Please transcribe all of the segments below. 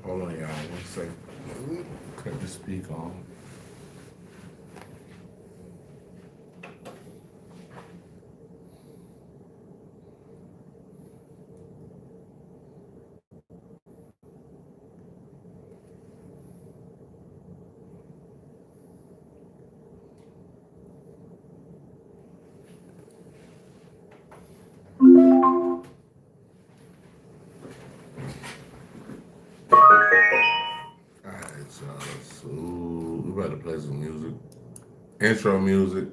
Hold on, y'all. 1 second. Cut the speaker on. All right, y'all. So we about to play some music. Intro music.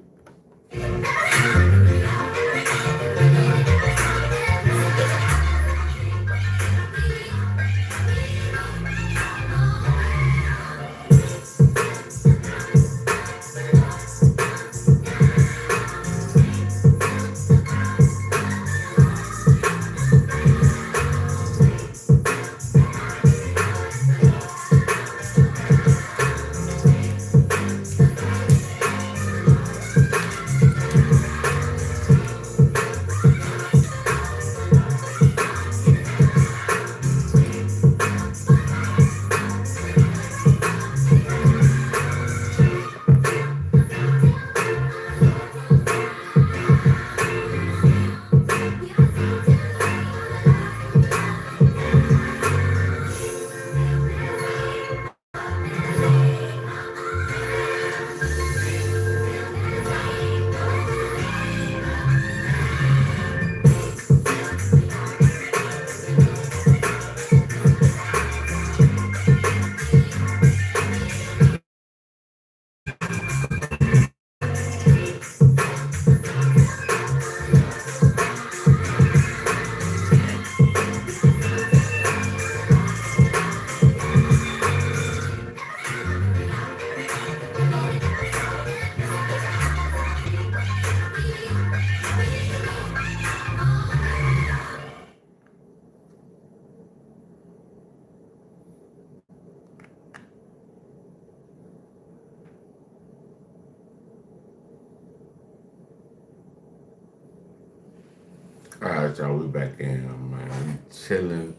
All right, y'all. We back in, man. We chilling.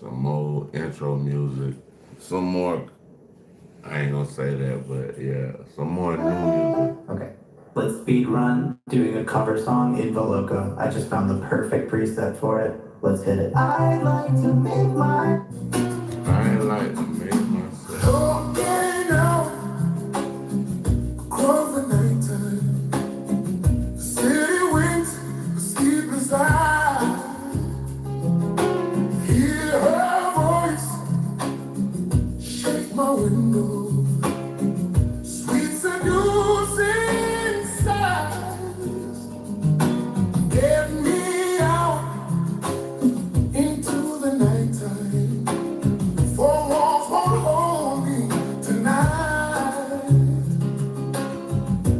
Some more intro music. Some more. I ain't gonna say that, but yeah, some more new music. Okay. Let's speed run doing a cover song in Veloca. I just found the perfect preset for it. Let's hit it. I like to make my. I like to make myself. Oh, getting out. Across the nighttime. The city winks, the sleepless eye. Hear her voice. Shake my window. Sweet seducing sighs. Get me out into the nighttime. Four walls won't hold me tonight.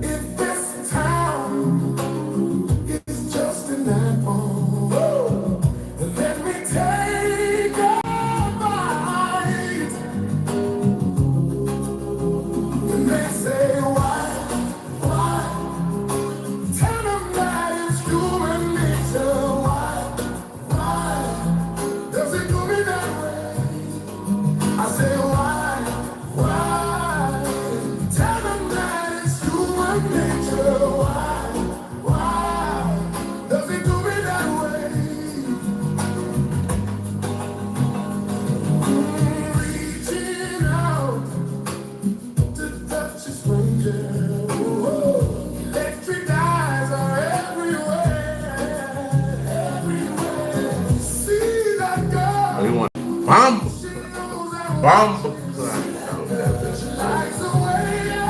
If this town is just an apple, let me take a bite. And they say, why? Tell them that it's human nature. Why? Does it do me that way? I say, why? Tell them that it's human nature. Why? Does it do me that way? Reaching out to touch a stranger. Ooh, electric eyes are everywhere. See that Oh, you girl? want bomb? She knows that Bomb. likes the way I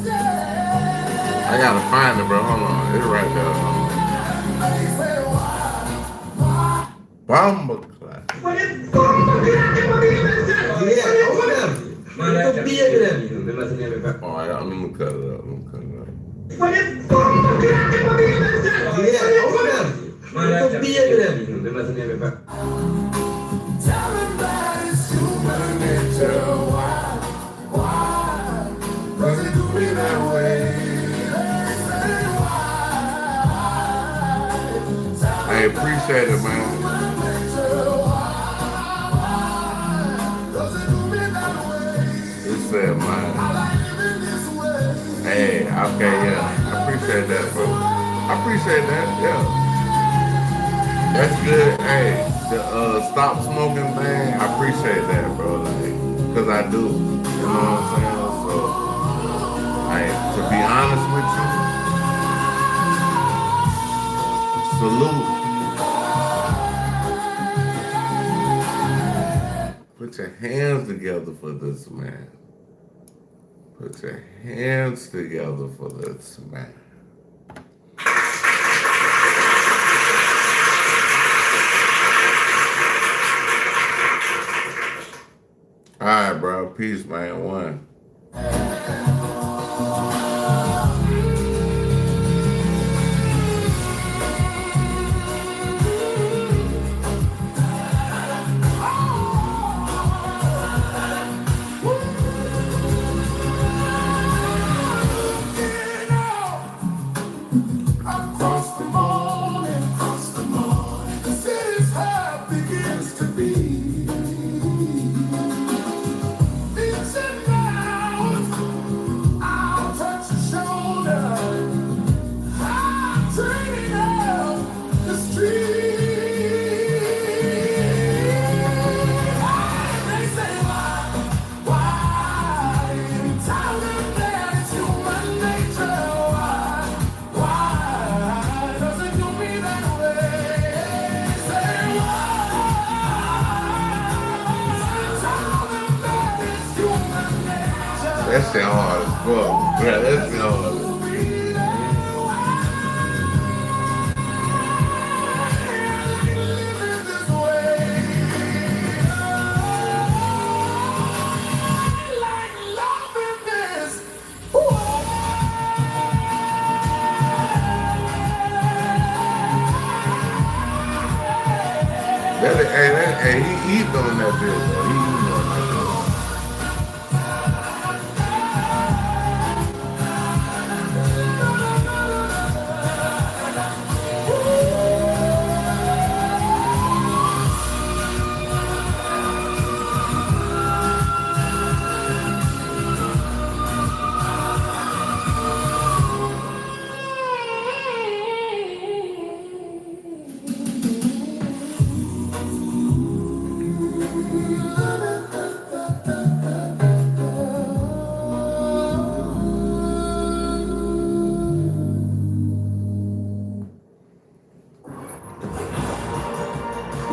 stare. I gotta find it, bro. Hold on. It's right there. They say, why? Bomb. Oh, I'm gonna cut it up. Tell them that it's human nature. Why? Does it do me that way? They say, why? I appreciate it, man. Human nature. said, man. Hey, okay, yeah. I appreciate that, bro. I appreciate that, yeah. That's good. Hey, the stop smoking thing, I appreciate that, bro. Like, cause I do. You know what I'm saying? So, like, to be honest with you, salute. Put your hands together for this man. Put your hands together for this man. All right, bro. Peace, man. One. That shit hard as fuck. Yeah, that shit hard. Hey, he doing that bitch, bro. He doing that bitch.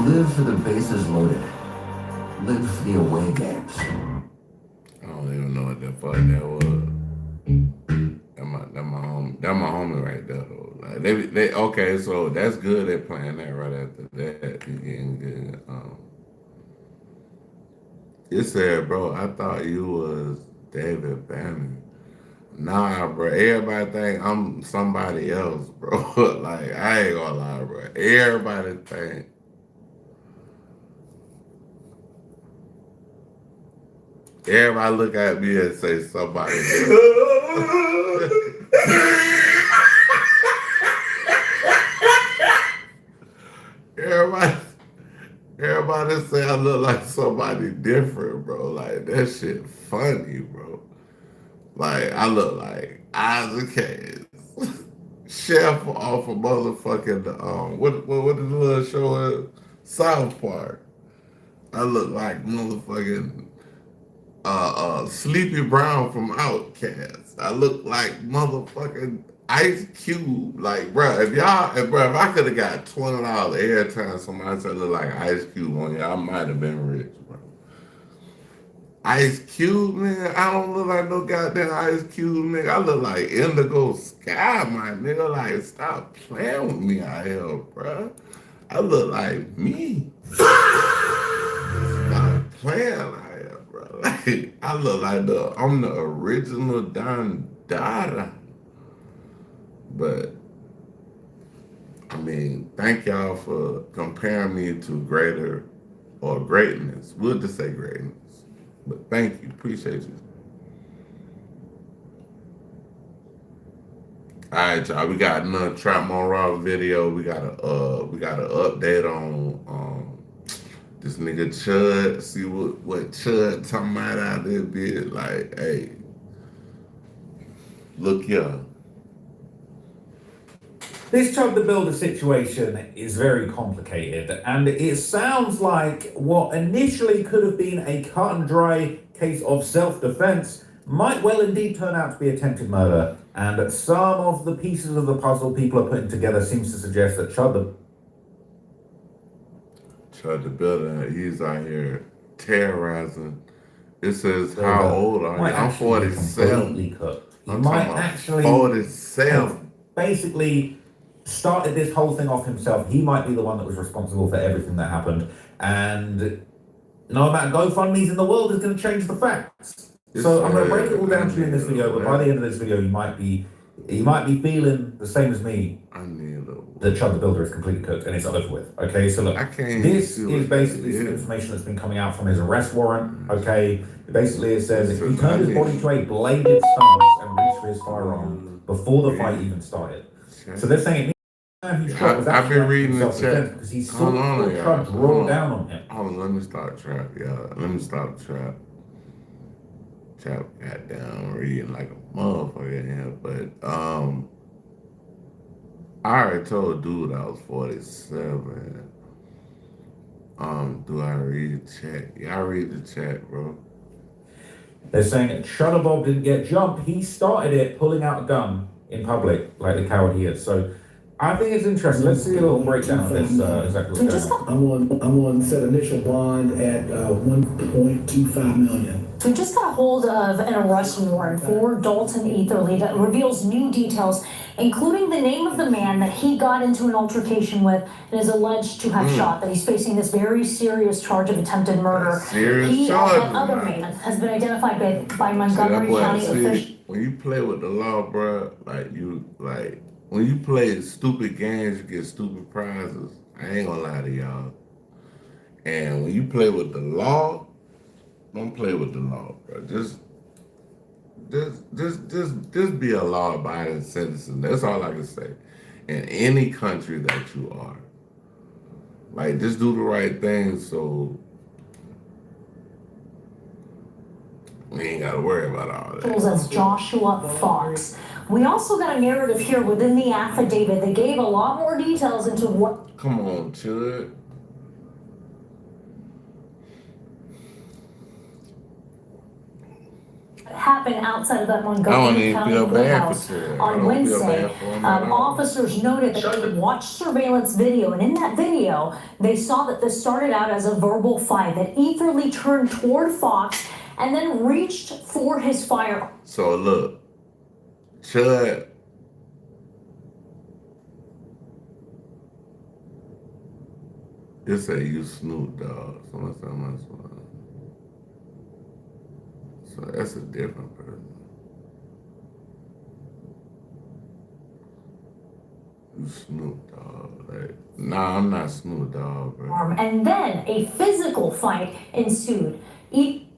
Live for the bases loaded. Live for the away games. I don't even know what the fuck that was. That my homie right there though. Like they okay, so that's good. They're playing that right after that. You getting good. You said, bro, I thought you was David Banner. Nah, bro. Everybody think I'm somebody else, bro. Like I ain't gonna lie, bro. Everybody think. Everybody look at me and say somebody else. Everybody, everybody say I look like somebody different, bro. Like that shit funny, bro. Like I look like Isaac Hayes, chef off a motherfucking what the little show is? South Park. I look like motherfucking Sleepy Brown from Outkast. I look like motherfucking Ice Cube. Like, bro, if I could have got $20 every time somebody said look like Ice Cube on you, I might have been rich, bro. Ice Cube, man, I don't look like no goddamn Ice Cube, nigga. I look like Indigo Sky, my nigga. Like, stop playing with me out here, bro. I look like me. Stop playing out here, bro. Like, I look like I'm the original Don Dada. But, I mean, thank y'all for comparing me to greater or greatness. We'll just say greatness. But thank you. Appreciate you. All right, y'all. We got another Trap Mon Raw video. We got an update on This nigga Chud, see what Chud talking about out there, bitch. Like, hey, look here. This Chud the Builder situation is very complicated, and it sounds like what initially could have been a cut and dry case of self-defense might well indeed turn out to be attempted murder. And some of the pieces of the puzzle people are putting together seems to suggest that Chud the Builder, he's out here terrorizing. It says, how old are you? I'm 47. He I'm might talking actually 47. basically started this whole thing off himself. He might be the one that was responsible for everything that happened. And no amount of GoFundMe's in the world is going to change the facts. So I'm going to break it all down to you in this video, but by the end of this video, you might be feeling the same as me. The Chud the Builder is completely cooked and it's over with. Okay, so look, this is basically some information that's been coming out from his arrest warrant. Okay, basically it says if he turned his body to a bladed stance and reached for his firearm before the fight even started. So they're saying I've been reading the chat because he saw Chud roll down on him. Hold on, let me stop trap, y'all. Let me stop trap. Trap got down reading like a motherfucker in here, but I already told dude I was 47. Do I read the chat? Yeah, I read the chat, bro. They're saying that Shutterbob didn't get jumped. He started it pulling out a gun in public, like the coward he is. So I think it's interesting. Let's see a little breakdown of this, exactly what's going on. I'm on set initial bond at 1.25 million. So we just got a hold of an arrest warrant for Dalton Etherly that reveals new details, including the name of the man that he got into an altercation with and is alleged to have shot, that he's facing this very serious charge of attempted murder. That other man has been identified by Montgomery County officials. When you play with the law, bro, when you play stupid games, you get stupid prizes. I ain't gonna lie to y'all. And when you play with the law, don't play with the law, bro. Just be a law-abiding citizen. That's all I can say. In any country that you are, like, just do the right thing, so we ain't gotta worry about all that. As Joshua Fox. We also got a narrative here within the affidavit that gave a lot more details into what. Come on, Chud. Happened outside of that Montgomery County courthouse on Wednesday. Officers noted that they watched surveillance video, and in that video, they saw that this started out as a verbal fight, that Etherly turned toward Fox and then reached for his firearm. So look, Chud, it say you Snoop Dogg. So that's a different person. You Snoop Dogg. Like, nah, I'm not Snoop Dogg, bro. And then a physical fight ensued.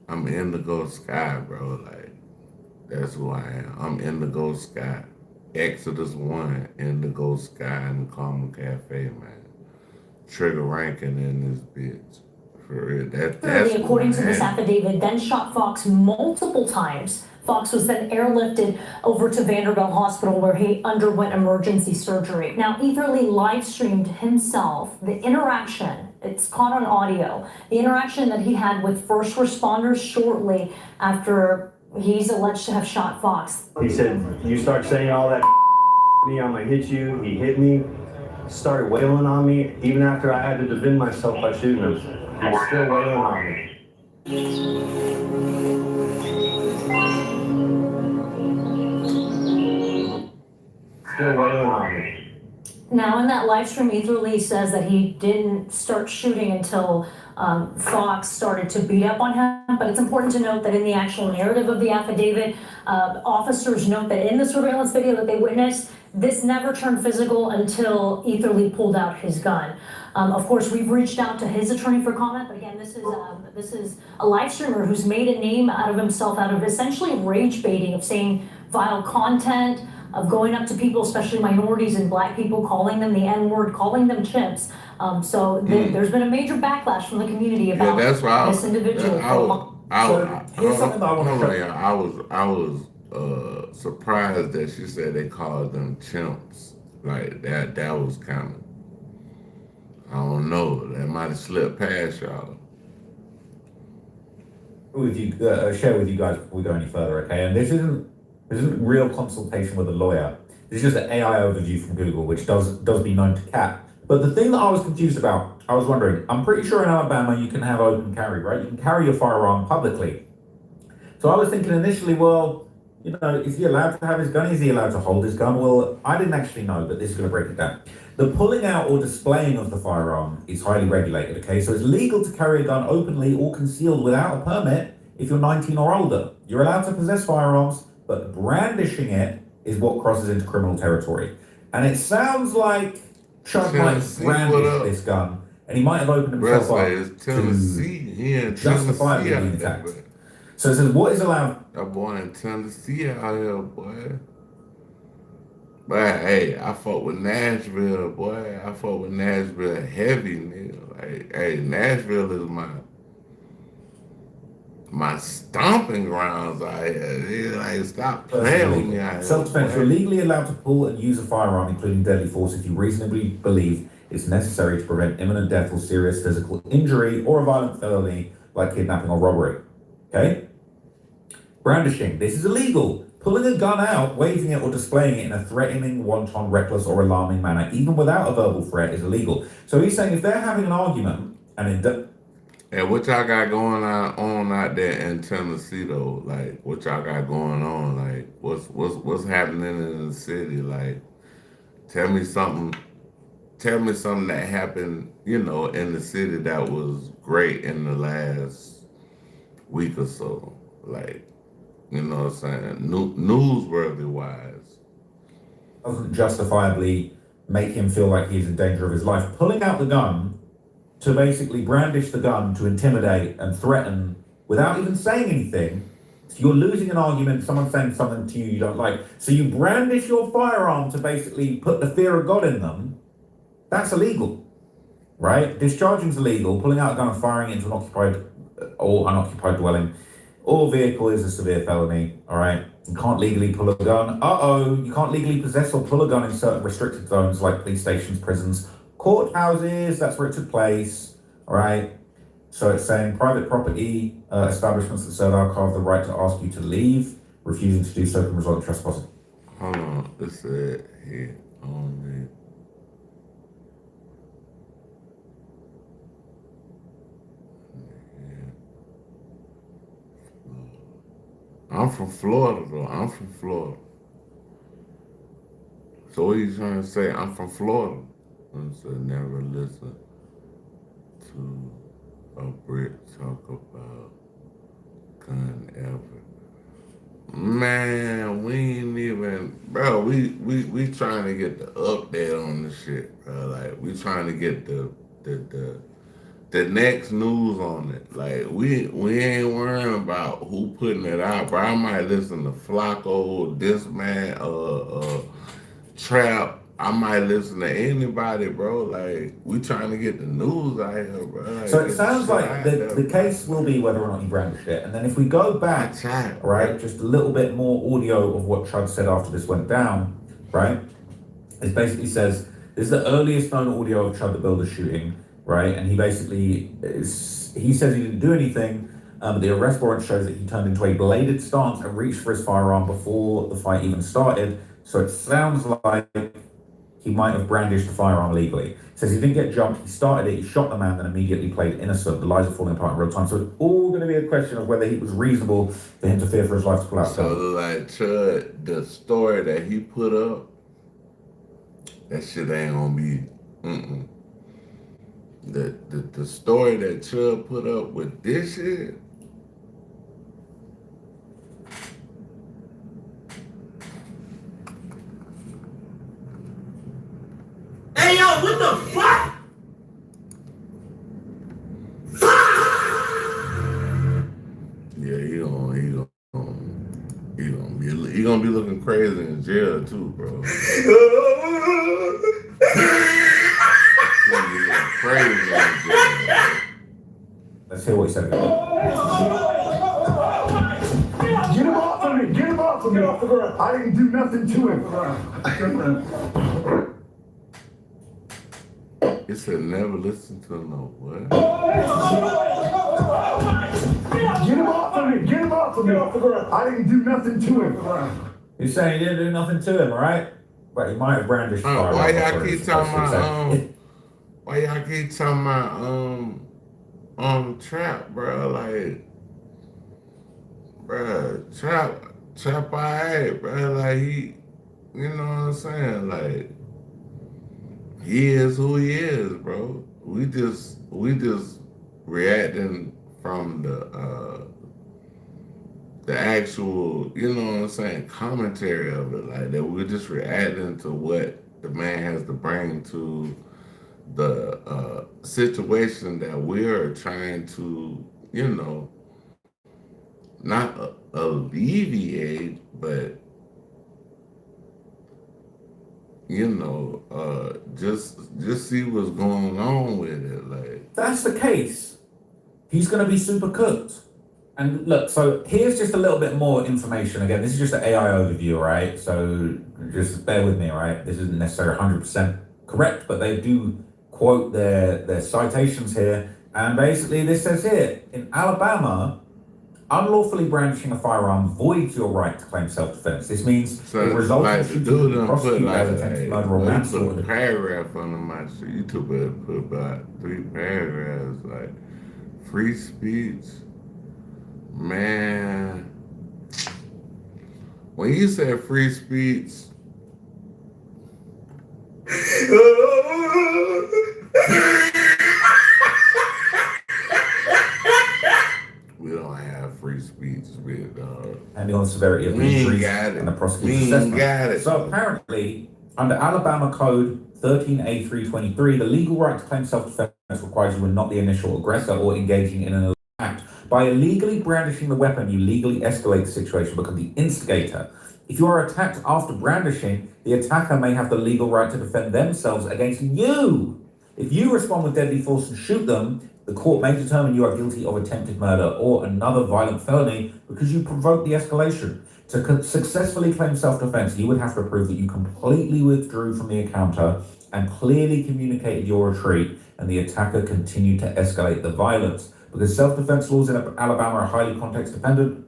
I'm Indigo Sky, bro. Like, that's who I am. I'm Indigo Sky. Exodus 1, Indigo Sky in the Carmel Cafe, man. Trigger ranking in this bitch. For real. That's according to this affidavit, then shot Fox multiple times. Fox was then airlifted over to Vanderbilt Hospital where he underwent emergency surgery. Now, Etherly live streamed himself, the interaction, it's caught on audio, the interaction that he had with first responders shortly after he's alleged to have shot Fox. He said, you start saying all that me, I'm gonna hit you. He hit me, started wailing on me, even after I had to defend myself by shooting him. He's still wailing on me. Still wailing on me. Now, in that live stream, Etherly says that he didn't start shooting until Fox started to beat up on him. But it's important to note that in the actual narrative of the affidavit, officers note that in the surveillance video that they witnessed, this never turned physical until Etherly pulled out his gun. Of course, we've reached out to his attorney for comment, but again, this is a live streamer who's made a name out of himself out of essentially rage baiting, of saying vile content, of going up to people, especially minorities and black people, calling them the N-word, calling them chimps. There's been a major backlash from the community about that's why this individual. Here's something that I want to show you. I was surprised that she said they called them chimps. Like that was kind of, I don't know, that might have slipped past y'all. With you, share with you guys before we go any further, okay? And this isn't real consultation with a lawyer. This is just an AI overview from Google, which does be known to cat. But the thing that I was confused about, I was wondering, I'm pretty sure in Alabama you can have open carry, right? You can carry your firearm publicly. So I was thinking initially, well, you know, is he allowed to have his gun? Is he allowed to hold his gun? Well, I didn't actually know, but this is going to break it down. The pulling out or displaying of the firearm is highly regulated, okay? So it's legal to carry a gun openly or concealed without a permit if you're 19 or older. You're allowed to possess firearms, but brandishing it is what crosses into criminal territory. And it sounds like Chuck might brandish this gun, and he might have opened himself up to justifiably being attacked. So it says, what is allowed? That boy in Tennessee out here, boy. But hey, I fought with Nashville, boy. I fought with Nashville heavy, nigga. Like, hey, Nashville is my stomping grounds out here. Nigga. Like, stop playing with me out here. Self-defense, you're legally allowed to pull and use a firearm, including deadly force, if you reasonably believe it's necessary to prevent imminent death or serious physical injury or a violent felony like kidnapping or robbery. Okay? Brandishing, this is illegal. Pulling a gun out, waving it, or displaying it in a threatening, wanton, reckless, or alarming manner, even without a verbal threat, is illegal. So he's saying if they're having an argument, and what y'all got going on out there in Tennessee though? Like, what y'all got going on? Like, what's happening in the city? Like, tell me something that happened, you know, in the city that was great in the last week or so. Like, you know what I'm saying? Newsworthy wise. Doesn't justifiably make him feel like he's in danger of his life. Pulling out the gun to basically brandish the gun to intimidate and threaten without even saying anything. So you're losing an argument, someone's saying something to you don't like. So you brandish your firearm to basically put the fear of God in them. That's illegal, right? Discharging's illegal. Pulling out a gun and firing it into an occupied or unoccupied dwelling or vehicle is a severe felony, all right? You can't legally pull a gun. You can't legally possess or pull a gun in certain restricted zones like police stations, prisons, courthouses, that's where it took place, all right? So it's saying private property, establishments that serve alcohol have the right to ask you to leave. Refusing to do so can result in trespassing. Hold on, it said here only. I'm from Florida, though. I'm from Florida. So what are you trying to say? I'm from Florida. And so never listen to a Brit talk about gun ever. Man, we ain't even, bro. We trying to get the update on this shit, bro. Like we trying to get the next news on it. Like we ain't worrying about who putting it out, bro. I might listen to Flacco, this man, Trap. I might listen to anybody, bro. Like we trying to get the news out here, bro. Like, so it sounds like the case will be whether or not you brandished it. And then if we go back, right, just a little bit more audio of what Chud said after this went down, right? It basically says this is the earliest known audio of Chud the Builder shooting. Right, and he basically he says he didn't do anything. The arrest warrant shows that he turned into a bladed stance and reached for his firearm before the fight even started. So it sounds like he might have brandished the firearm legally. It says he didn't get jumped. He started it. He shot the man, then immediately played innocent. The lies are falling apart in real time. So it's all going to be a question of whether it was reasonable for him to fear for his life to pull out. So like Chud, the story that he put up, that shit ain't gonna be. The story that Chud put up with this shit, hey yo, what the fuck? yeah, he gonna be looking crazy in jail too, bro. He gonna be looking crazy in jail, bro. Let's hear what he said. Get him off of me! Get him off of me! Get off the ground. I didn't do nothing to him. He said never listen to no what? Get him off of me! Get him off of me! Get off the ground. I didn't do nothing to him. He's saying he didn't do nothing to him, all right? But he might have brandished fire. Why y'all keep talking about why y'all keep talking about trap, bro? Like, bro, trap alright, bro. Like he, you know what I'm saying? Like, he is who he is, bro. We just reacting from the actual, you know what I'm saying, commentary of it. Like that, we're just reacting to what the man has to bring to the situation that we're trying to, you know, not alleviate, but you know, just see what's going on with it. Like, If that's the case, he's going to be super cooked. And look, so here's just a little bit more information. Again, this is just an AI overview, right? So just bear with me, right? This isn't necessarily 100% correct, but they do quote their citations here. And basically this says here, in Alabama, unlawfully brandishing a firearm voids your right to claim self-defense. This means so the result like of the shooting dude will done put prosecute like as attempted murder or put a manslaughter. paragraph under my shit. You took put about 3 paragraphs, like free speech. Man, when you said free speech, we don't have free speech with Depending on the severity of the we ain't injuries got it. and the We prosecutor's ain't assessment. got it. So apparently, under Alabama Code 13A323, the legal right to claim self-defense requires you are not the initial aggressor or engaging in an act. By illegally brandishing the weapon, you legally escalate the situation, become the instigator. If you are attacked after brandishing, the attacker may have the legal right to defend themselves against you. If you respond with deadly force and shoot them, the court may determine you are guilty of attempted murder or another violent felony because you provoked the escalation. To successfully claim self-defense, you would have to prove that you completely withdrew from the encounter and clearly communicated your retreat, and the attacker continued to escalate the violence. Because self-defense laws in Alabama are highly context-dependent.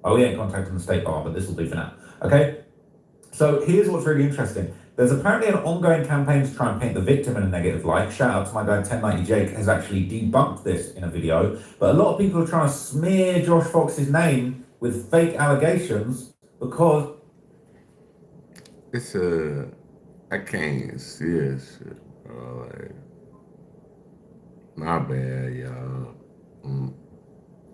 Oh, we ain't contacting the state bar, but this will do for now. Okay? So here's what's really interesting. There's apparently an ongoing campaign to try and paint the victim in a negative light. Shout out to my guy 1090 Jake has actually debunked this in a video. But a lot of people are trying to smear Josh Fox's name with fake allegations because it's I can't see that shit, bro. Like, my bad, y'all.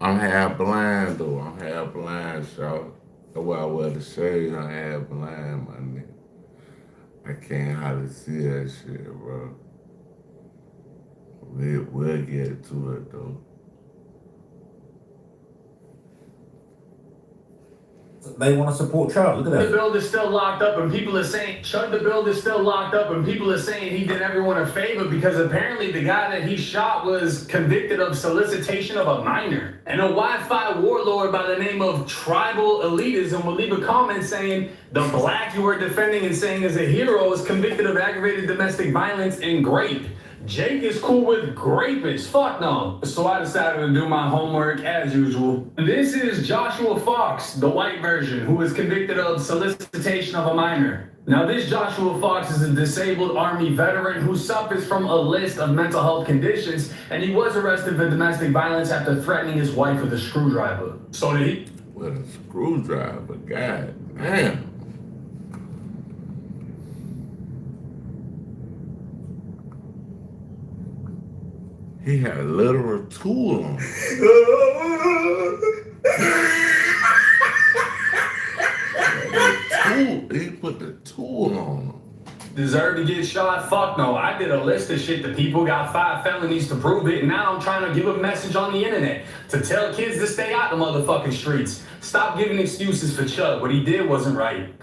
I'm half blind though. I'm half blind, y'all. That's why I wear the shades. I'm half blind, my nigga. I can't hardly see that shit, bro. We'll get to it though. they want to support Chuck. Look at The that. builder's still locked up, and people are saying Chuck the builder's still locked up, and people are saying he did everyone a favor because apparently the guy that he shot was convicted of solicitation of a minor. And a Wi-Fi warlord by the name of Tribal Elitism will leave a comment saying the black you are defending and saying is a hero is convicted of aggravated domestic violence and grape. Jake is cool with grapists. Fuck no. So I decided to do my homework as usual. This is Joshua Fox, the white version, who was convicted of solicitation of a minor. Now this Joshua Fox is a disabled Army veteran who suffers from a list of mental health conditions, and he was arrested for domestic violence after threatening his wife with a screwdriver. So did he? With a screwdriver, god damn. He had a literal tool on him. He put the tool on him. deserve to get shot? Fuck no. I did a list of shit that people got 5 felonies to prove it, and now I'm trying to give a message on the internet to tell kids to stay out the motherfucking streets. Stop giving excuses for Chuck. What he did wasn't right.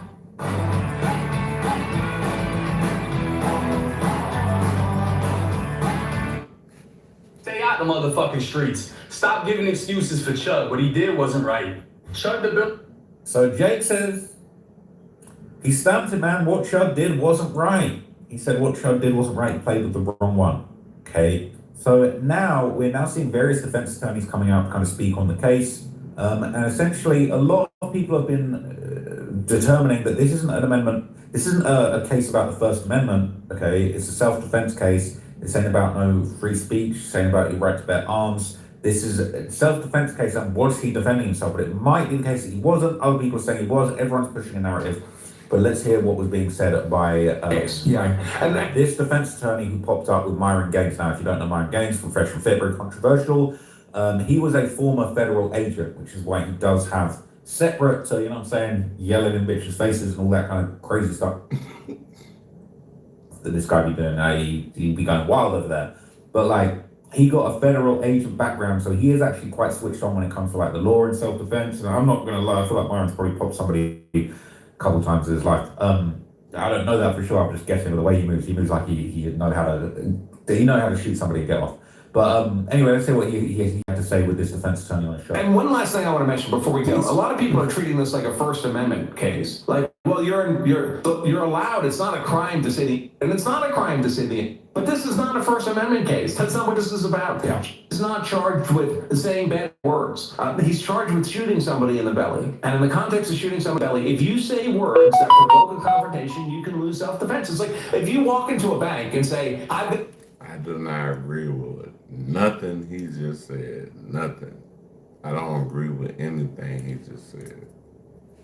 Stay out the motherfucking streets. Stop giving excuses for Chuck. What he did wasn't right. Chuck the bill. So Jake says he stamped him, man. What Chud did wasn't right. He said what Chud did wasn't right. He played with the wrong one. Okay. So now we're seeing various defense attorneys coming out to kind of speak on the case. And essentially, a lot of people have been determining that this isn't an amendment. This isn't a case about the First Amendment. Okay. It's a self-defense case. It's saying about no free speech, saying about your right to bear arms. This is a self-defense case, and was he defending himself? But it might be the case that he wasn't. Other people are saying he was. Everyone's pushing a narrative. But let's hear what was being said by and this defense attorney who popped up with Myron Gaines. Now, if you don't know Myron Gaines from Fresh and Fit, very controversial. He was a former federal agent, which is why he does have separate, you know what I'm saying, yelling in bitches' faces and all that kind of crazy stuff that this guy be doing. He'd be going wild over there. But like, he got a federal agent background, so he is actually quite switched on when it comes to like the law and self-defense. And I'm not going to lie, I feel like Myron's probably popped somebody a couple times in his life. I don't know that for sure. I'm just guessing with the way he moves. He moves like he know how to shoot somebody and get off. But anyway, let's see what he had to say with this defense attorney on the show. And one last thing I want to mention before we go: a lot of people are treating this like a First Amendment case. Like, well, you're allowed. It's not a crime to say and it's not a crime to say But this is not a First Amendment case. That's not what this is about. Yeah. He's not charged with saying bad words. He's charged with shooting somebody in the belly. And in the context of shooting somebody in the belly, if you say words that provoke a confrontation, you can lose self-defense. It's like if you walk into a bank and say, I do not agree with nothing he just said. Nothing. I don't agree with anything he just said.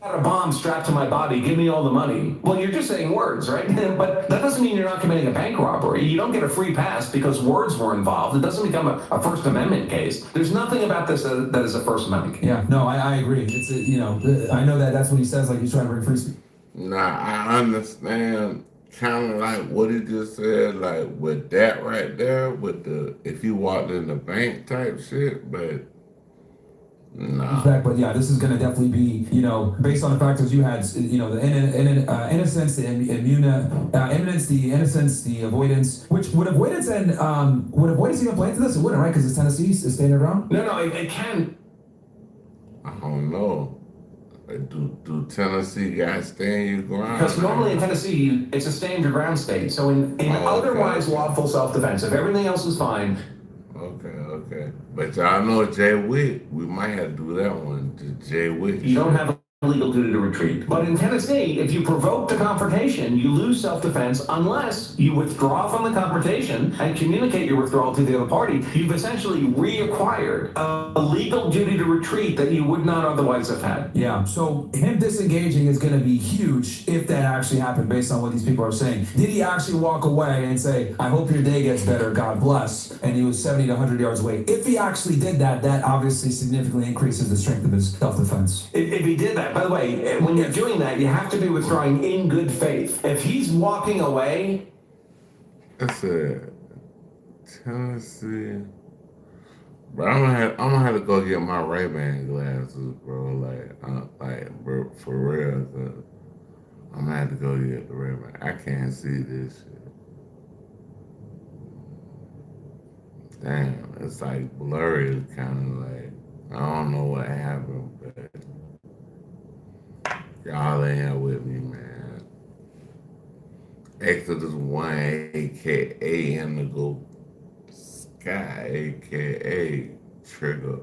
Got a bomb strapped to my body, give me all the money. Well, you're just saying words, right? But that doesn't mean you're not committing a bank robbery. You don't get a free pass because words were involved. It doesn't become a First Amendment case. There's nothing about this that is a First Amendment case. Yeah, no, I agree. It's, I know that's what he says, like he's trying to bring free speech. Nah, I understand kind of like what he just said, like with that right there, with the, if you walked in the bank type shit, but no. But yeah, this is going to definitely be, based on the factors you had, the innocence, the imminence, the innocence, the avoidance. Which would avoidance even play into this? It wouldn't, right? Because it's Tennessee, it's standing around. No, it can. I don't know. Do Tennessee guys stand your ground? Because normally in Tennessee, it's a stand your ground state. So in otherwise lawful self-defense, if everything else is fine. Okay. But y'all know Jay Witt, we might have to do that one. Jay Witt. You don't have a legal duty to retreat. But in Tennessee, if you provoke the confrontation, you lose self-defense unless you withdraw from the confrontation and communicate your withdrawal to the other party. You've essentially reacquired a legal duty to retreat that you would not otherwise have had. Yeah, so him disengaging is going to be huge if that actually happened based on what these people are saying. Did he actually walk away and say, I hope your day gets better, God bless, and he was 70 to 100 yards away? If he actually did that, that obviously significantly increases the strength of his self-defense. If he did that, by the way, when you're doing that, you have to be withdrawing in good faith. If he's walking away, that's it. Tennessee, bro. I'm gonna have to go get my Ray-Ban glasses, bro. Bro, for real. I'm gonna have to go get the Ray-Ban. I can't see this shit. Damn, it's like blurry. It's kind of like I don't know what happened, but. Y'all in here with me, man. Exodus 1, a.k.a. Indigo Sky, a.k.a. Trigger.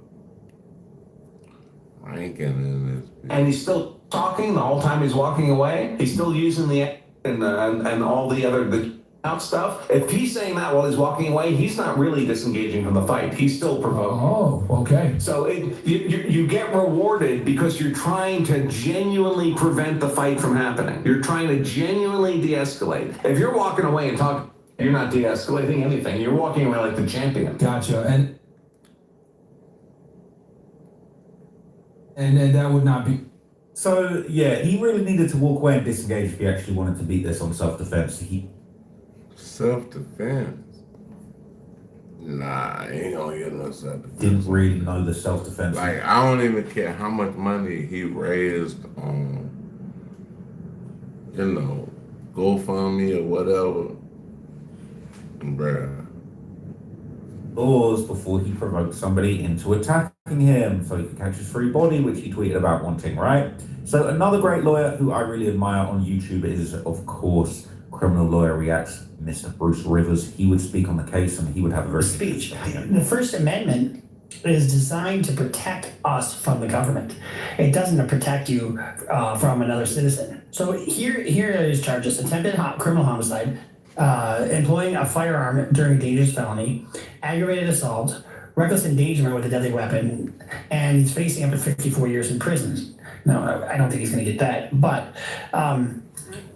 I ain't getting in this. And he's still talking the whole time he's walking away. He's still using the and all the other out stuff. If he's saying that while he's walking away, he's not really disengaging from the fight. He's still provoking. Oh, okay. So you get rewarded because you're trying to genuinely prevent the fight from happening. You're trying to genuinely de-escalate. If you're walking away and talking, you're not de-escalating anything. You're walking away like the champion. Gotcha. And that would not be. So yeah, he really needed to walk away and disengage if he actually wanted to beat this on self-defense. Self-defense? Nah, he ain't gonna get no self-defense. Didn't really know the self-defense. Like, I don't even care how much money he raised on, GoFundMe or whatever. Bruh. Laws before he provoked somebody into attacking him so he could catch his free body, which he tweeted about wanting, right? So another great lawyer who I really admire on YouTube is, of course, Criminal Lawyer Reacts, Mr. Bruce Rivers. He would speak on the case and he would have a very speech. The First Amendment is designed to protect us from the government. It doesn't protect you from another citizen. So here are his charges: attempted criminal homicide, employing a firearm during a dangerous felony, aggravated assault, reckless endangerment with a deadly weapon, and he's facing up to 54 years in prison. No, I don't think he's going to get that, but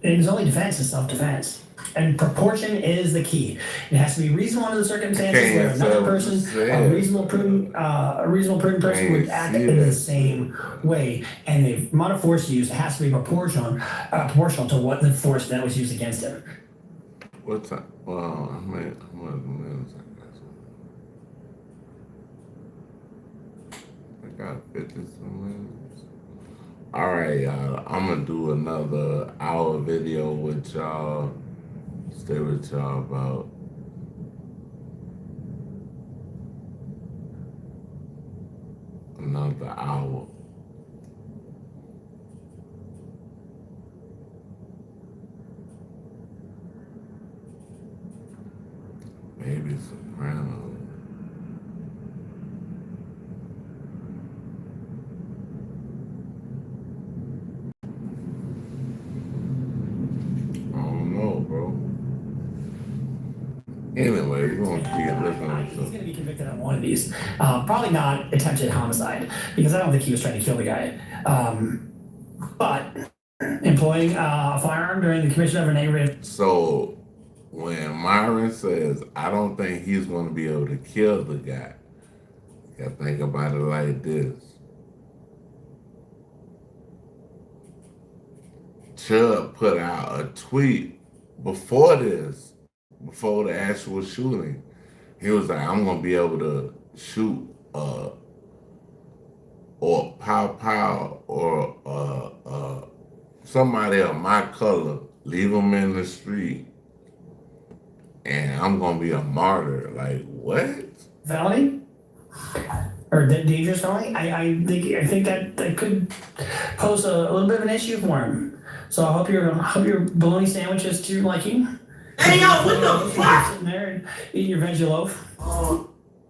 his only defense is self-defense. And proportion is the key. It has to be reasonable under the circumstances where another person, a reasonable prudent person would act in the same way. And the amount of force used has to be proportional to what the force that was used against him. What's that? Well, I got 50 some minutes. All right, y'all. I'm gonna do another hour video with y'all. Stay with y'all about another hour. Maybe Soprano. I don't know, bro. Anyway, we're gonna keep listening. He's gonna be convicted on one of these. Probably not attempted homicide, because I don't think he was trying to kill the guy. But employing a firearm during the commission of an aggravated. So when Myron says, I don't think he's gonna be able to kill the guy, you gotta think about it like this. Chubb put out a tweet before this, before the actual shooting. He was like, I'm gonna be able to shoot or pow or somebody of my color, leave them in the street, and I'm gonna be a martyr. Like, what? Felony? Or dangerous felony? I think that could pose a little bit of an issue for him. So I hope your bologna sandwich is to your liking. Hey yo, what the fuck? Sitting there and eating your veggie loaf.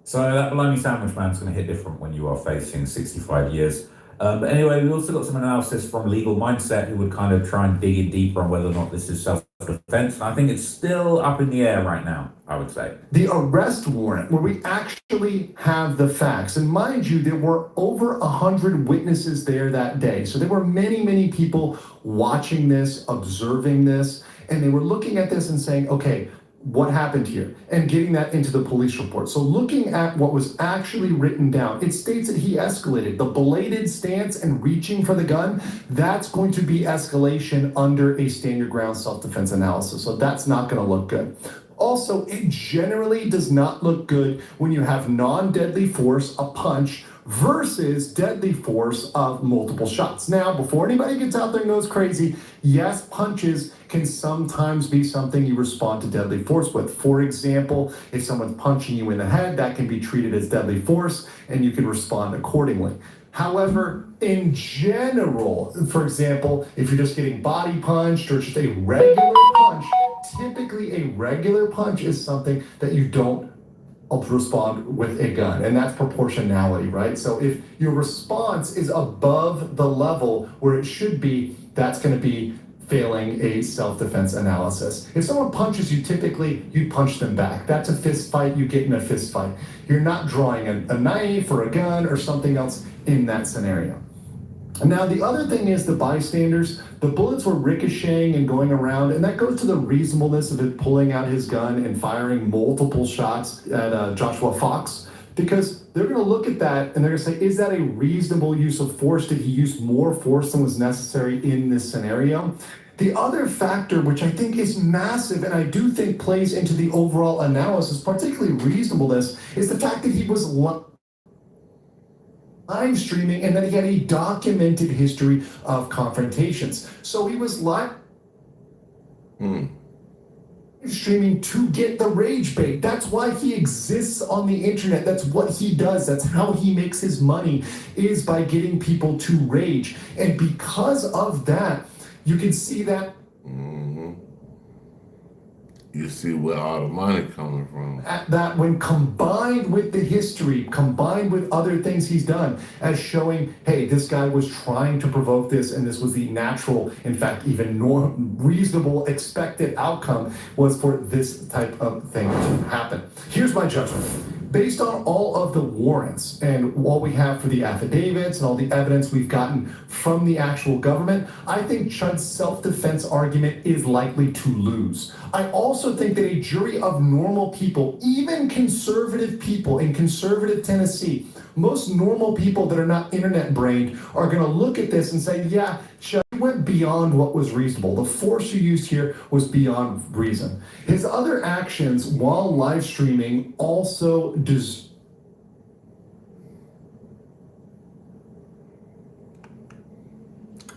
So that bologna sandwich, man, is going to hit different when you are facing 65 years. But anyway, we also got some analysis from Legal Mindset, who would kind of try and dig in deeper on whether or not this is self-defense. And I think it's still up in the air right now, I would say. The arrest warrant, where we actually have the facts. And mind you, there were over 100 witnesses there that day. So there were many, many people watching this, observing this, and they were looking at this and saying, okay, what happened here, and getting that into the police report. So looking at what was actually written down, it states that he escalated. The belated stance and reaching for the gun, that's going to be escalation under a stand your ground self-defense analysis. So that's not going to look good. Also, it generally does not look good when you have non-deadly force, a punch, versus deadly force of multiple shots. Now, before anybody gets out there and goes crazy, yes, punches can sometimes be something you respond to deadly force with. For example, if someone's punching you in the head, that can be treated as deadly force and you can respond accordingly. However, in general, for example, if you're just getting body punched or just a regular punch, typically a regular punch is something that you don't respond with a gun, and that's proportionality, right? So if your response is above the level where it should be, that's going to be failing a self-defense analysis. If someone punches you, typically you punch them back. That's a fist fight. You get in a fist fight. You're not drawing a knife or a gun or something else in that scenario. And now the other thing is the bystanders. The bullets were ricocheting and going around, and that goes to the reasonableness of it pulling out his gun and firing multiple shots at Joshua Fox. because they're going to look at that and they're going to say, is that a reasonable use of force? Did he use more force than was necessary in this scenario? The other factor, which I think is massive and I do think plays into the overall analysis, particularly reasonableness, is the fact that he was live streaming and that he had a documented history of confrontations. So he was live streaming to get the rage bait. That's why he exists on the internet. That's what he does. That's how he makes his money, is by getting people to rage. And because of that, you can see that. You see where all the money coming from. That when combined with the history, combined with other things he's done, as showing, hey, this guy was trying to provoke this, and this was the natural, in fact, even reasonable, expected outcome was for this type of thing to happen. Here's my judgment. Based on all of the warrants and what we have for the affidavits and all the evidence we've gotten from the actual government, I think Chud's self-defense argument is likely to lose. I also think that a jury of normal people, even conservative people in conservative Tennessee, most normal people that are not internet brained, are going to look at this and say, yeah, Chud went beyond what was reasonable. The force you used here was beyond reason. His other actions while live streaming also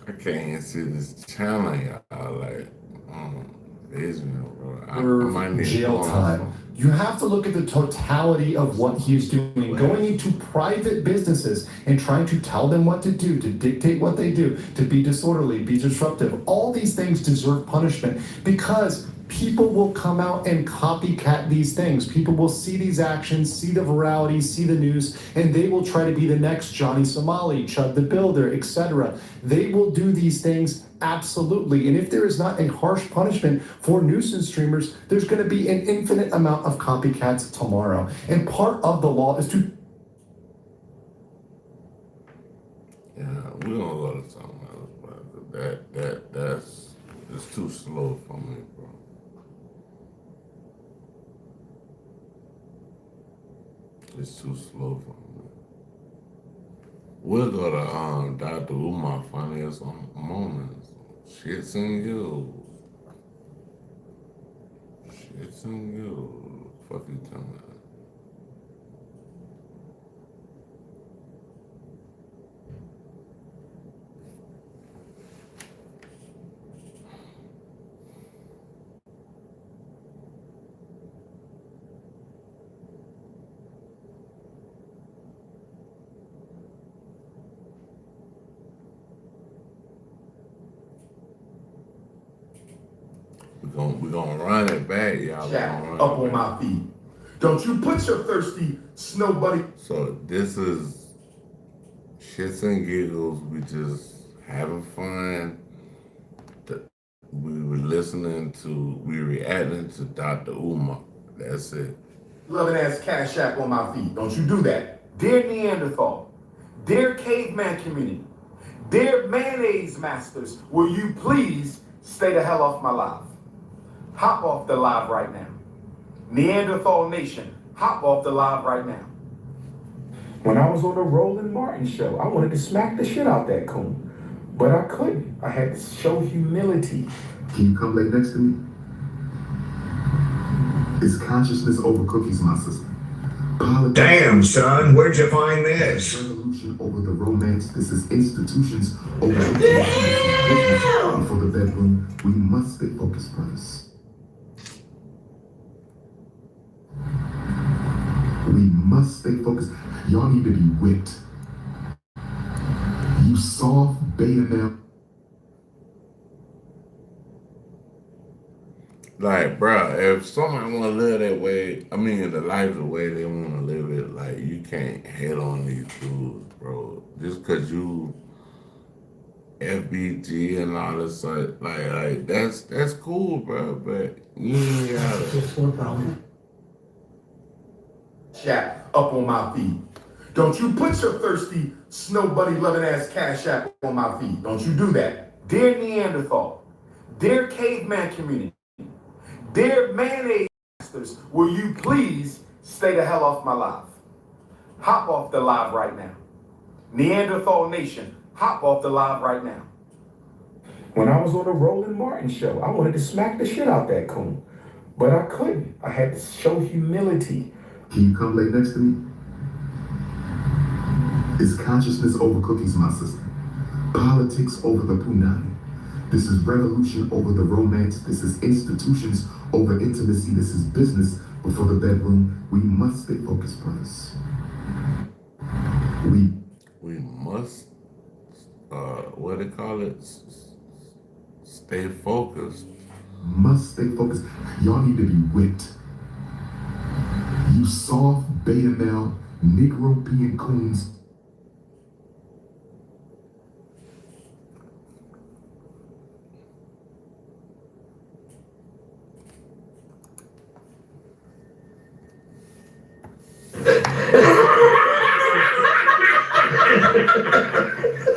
I can't even see this channel, y'all. Like, Israel, bro. I might need jail time. You have to look at the totality of what he's doing, going into private businesses and trying to tell them what to do, to dictate what they do, to be disorderly, be disruptive. All these things deserve punishment because people will come out and copycat these things. People will see these actions, see the virality, see the news, and they will try to be the next Johnny Somali, Chud the Builder, etc. They will do these things, absolutely. And if there is not a harsh punishment for nuisance streamers, there's going to be an infinite amount of copycats tomorrow. And part of the law is to... Yeah, we're going to go to something else, bro. That's it's too slow for me, bro. It's too slow for me. We'll go to Dr. Umar funniest moments. Shits in you. Shits in you. Fuck you talking about? We're gonna run it back, y'all. Jack, up on my feet. Don't you put your thirsty snow buddy. So this is shits and giggles. We just having fun. We were reacting to Dr. Umar. That's it. Loving ass Cash App on my feet. Don't you do that. Dear Neanderthal, dear caveman community, dear mayonnaise masters, will you please stay the hell off my live? Hop off the live right now. Neanderthal Nation, hop off the live right now. When I was on the Roland Martin show, I wanted to smack the shit out that coon, but I couldn't. I had to show humility. Can you come lay next to me? It's consciousness over cookies, my sister. Damn, son, where'd you find this? Revolution over the romance. This is institutions over the and for the bedroom. We must stay focused, brothers. We must stay focused. Y'all need to be whipped. You soft beta now. Like, bro, if somebody want to live that way, I mean, the life the way they want to live it, like, you can't hate on these dudes, bro. Just because you FBG and all this, like that's cool, bro, but you ain't gotta. Jack, up on my feet. Don't you put your thirsty snow buddy loving ass Cash App on my feet. Don't you do that. Dear Neanderthal, dear caveman community, dear mayonnaise masters, will you please stay the hell off my live? hop off the live right now. Neanderthal Nation, hop off the live right now. When I was on the Roland Martin show, I wanted to smack the shit out that coon, but I couldn't. I had to show humility. Can you come lay next to me? It's consciousness over cookies, my sister. Politics over the punani. This is revolution over the romance. This is institutions over intimacy. This is business before the bedroom. We must stay focused, brothers. We must, what they call it? Stay focused. Must stay focused. Y'all need to be whipped. You soft beta male Negro peeing coons.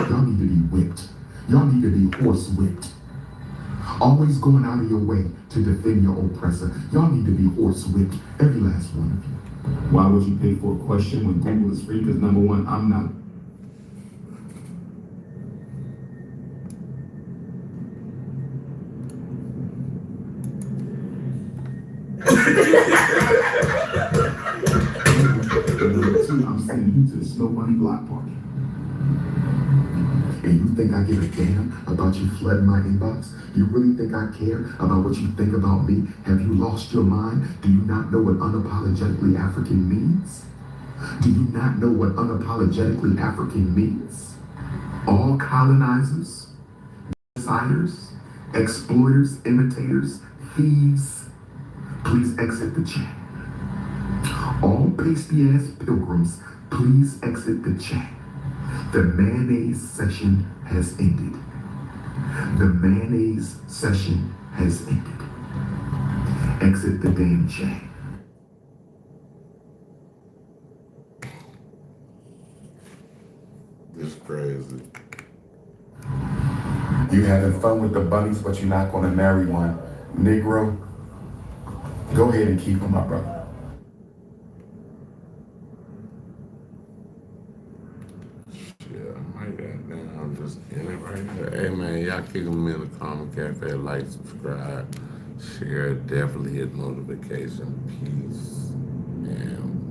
Y'all need to be whipped. Y'all need to be horse whipped. Always going out of your way to defend your oppressor. Y'all need to be horse whipped, every last one of you. Why would you pay for a question when Google is free? Because number one, I'm not. Number two, I'm sending you to the Snow Bunny block party. And you think I give a damn about you flooding my inbox? You really think I care about what you think about me? Have you lost your mind? Do you not know what unapologetically African means? Do you not know what unapologetically African means? All colonizers, genocides, exploiters, imitators, thieves, please exit the chat. All pasty-ass pilgrims, please exit the chat. The mayonnaise session has ended. The mayonnaise session has ended. Exit the damn chat. It's crazy. You having fun with the bunnies, but you're not going to marry one. Negro, go ahead and keep them, my brother. I'm just in it right here. Hey man, y'all kick them in the comment cafe, like, subscribe, share, definitely hit notification. Peace and